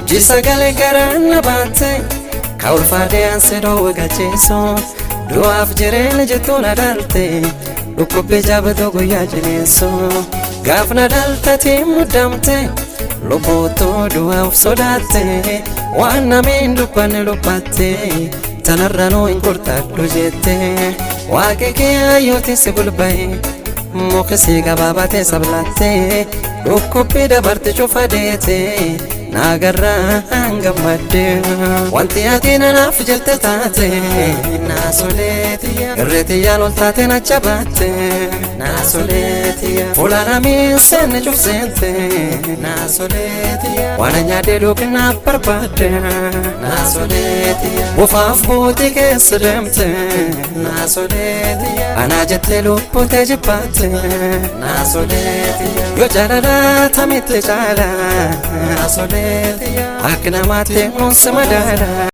Jisa gale garana batte kaulfade ansedo wagacheso duaf jireen jetuna dalte lukubbe jabdo goya jineso gafna daltati mudamte loboto duaf sodate wana min dupane lupate tanarrano inkortaddo jette waaqeke ayoti sebulbay mokhsi gababate sablate lukubbe dabarte chufadete nagarra angamade wanti atina nafjelte tate nasoletiya retiya loltate nachabate nasoletiya fulana min sen chufsente nasoletiya wananya delukna parbade nasoletiya wafaf botike sremte nasoletiya anajete lupote jipate nasoletiya yo jarara tamite jala nasoletiya akna mate on samadara